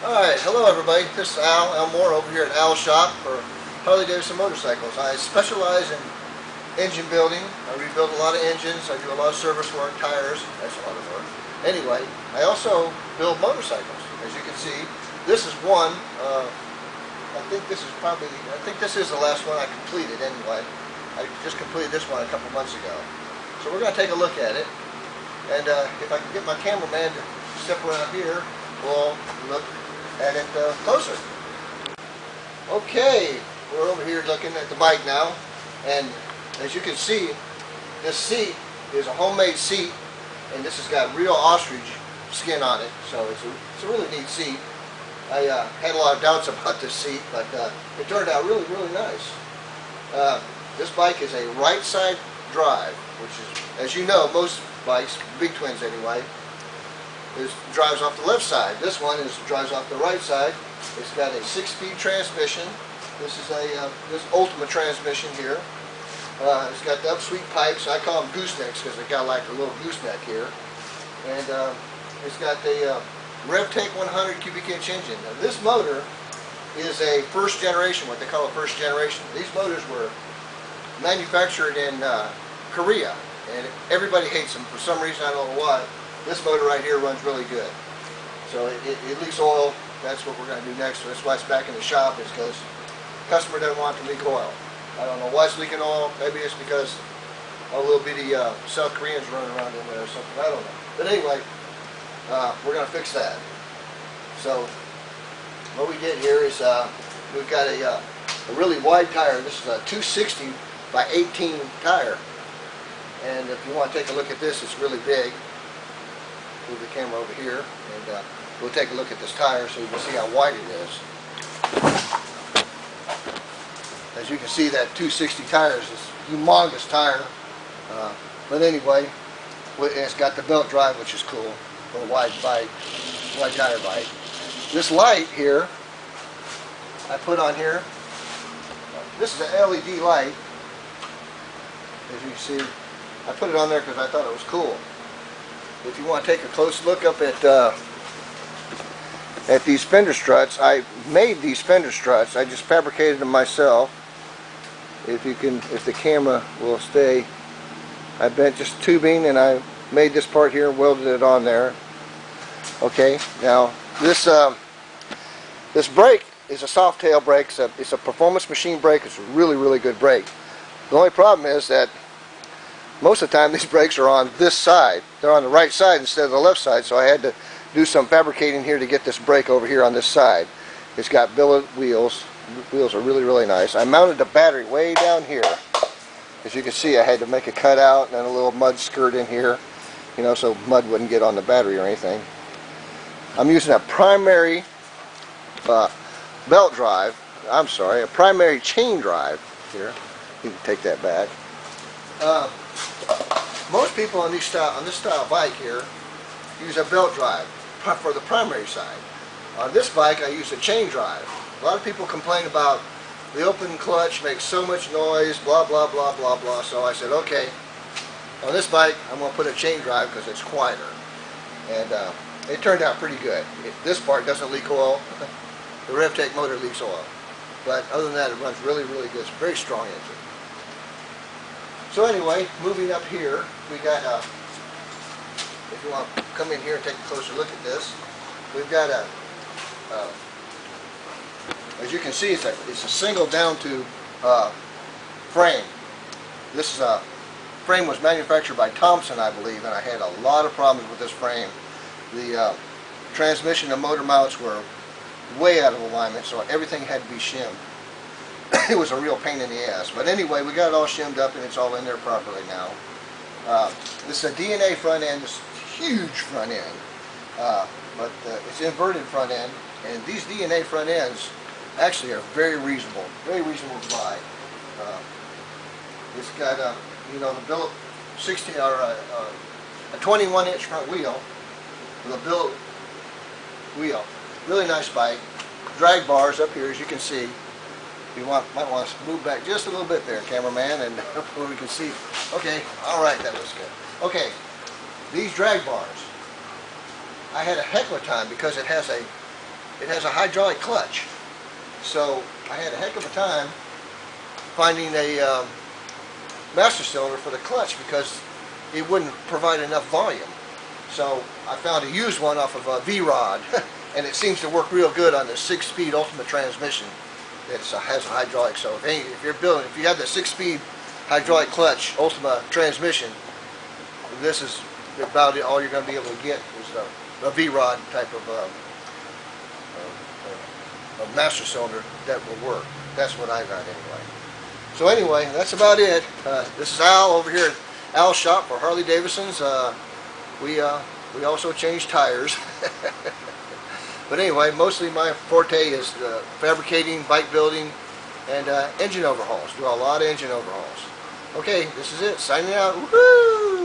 Alright, hello everybody. This is Elmore over here at Al's shop for Harley-Davidson motorcycles. I specialize in engine building. I rebuild a lot of engines. I do a lot of service work, tires. That's a lot of work. Anyway, I also build motorcycles. As you can see, this is one. I think this is the last one I completed anyway. I just completed this one a couple months ago. So we're going to take a look at it. And if I can get my cameraman to step around here, we'll look at it closer. Okay, we're over here looking at the bike now, and as you can see, this seat is a homemade seat, and this has got real ostrich skin on it, so it's a really neat seat. I had a lot of doubts about this seat, but it turned out really nice. This bike is a right side drive, which is, as you know, most bikes, big twins anyway, drives off the left side. This one drives off the right side. It's got a 6-speed transmission. This is this Ultimate transmission here. It's got the upsweep pipes. I call them goosenecks because they got like a little gooseneck here. And it's got the RevTech 100 cubic inch engine. Now this motor is a first generation, what they call a first generation. These motors were manufactured in Korea, and everybody hates them for some reason. I don't know why. This motor right here runs really good. So it leaks oil. That's what we're going to do next. So that's why it's back in the shop, is because the customer doesn't want to leak oil. I don't know why it's leaking oil. Maybe it's because all little bitty South Koreans running around in there or something. I don't know. But anyway, we're going to fix that. So what we did here is we've got a really wide tire. This is a 260 by 18 tire. And if you want to take a look at this, it's really big. Move the camera over here, and we'll take a look at this tire so you can see how wide it is. As you can see, that 260 tires is a humongous tire. But anyway, it's got the belt drive, which is cool for a wide bike, wide tire bike. This light here, I put on here. This is an LED light. As you can see, I put it on there because I thought it was cool. If you want to take a close look up at these fender struts, I made these fender struts. I just fabricated them myself. If the camera will stay, I bent just tubing and I made this part here and welded it on there. Okay, now this brake is a soft tail brake. It's a performance machine brake. It's a really good brake. The only problem is that most of the time these brakes are on this side. They're on the right side instead of the left side, so I had to do some fabricating here to get this brake over here on this side. It's got billet wheels. The wheels are really nice. I mounted the battery way down here. As you can see, I had to make a cutout and then a little mud skirt in here, you know, so mud wouldn't get on the battery or anything. I'm using a primary belt drive. I'm sorry, a primary chain drive here. You can take that back. Most people on this style bike here use a belt drive for the primary side. On this bike I use a chain drive. A lot of people complain about the open clutch makes so much noise, blah blah blah blah blah. So I said, okay, on this bike I'm going to put a chain drive because it's quieter, and it turned out pretty good. This part doesn't leak oil. The RevTech motor leaks oil, but other than that it runs really good. It's a very strong engine. So anyway, moving up here, we got if you want to come in here and take a closer look at this, we've got as you can see, it's a single down tube frame. This frame was manufactured by Thompson, I believe, and I had a lot of problems with this frame. The transmission and motor mounts were way out of alignment, so everything had to be shimmed. It was a real pain in the ass. But anyway, we got it all shimmed up and it's all in there properly now. This is a DNA front end, this huge front end. But it's inverted front end, and these DNA front ends actually are very reasonable to buy. It's got the billet 16 or a 21-inch front wheel with a billet wheel. Really nice bike. Drag bars up here, as you can see. You might want to move back just a little bit there, cameraman, and where we can see. Okay, all right, that was good. Okay, these drag bars, I had a heck of a time because it has a it has a hydraulic clutch. So I had a heck of a time finding a master cylinder for the clutch because it wouldn't provide enough volume. So I found a used one off of a V-Rod, and it seems to work real good on the 6-speed Ultimate transmission. It has a hydraulic. So if you have the 6-speed hydraulic clutch Ultima transmission, this is about all you're going to be able to get is a V-Rod type of a master cylinder that will work. That's what I got anyway. So anyway, that's about it. This is Al over here at Al's shop for Harley Davidsons. We also change tires. But anyway, mostly my forte is fabricating, bike building, and engine overhauls. Do a lot of engine overhauls. Okay, this is it. Signing out. Woohoo!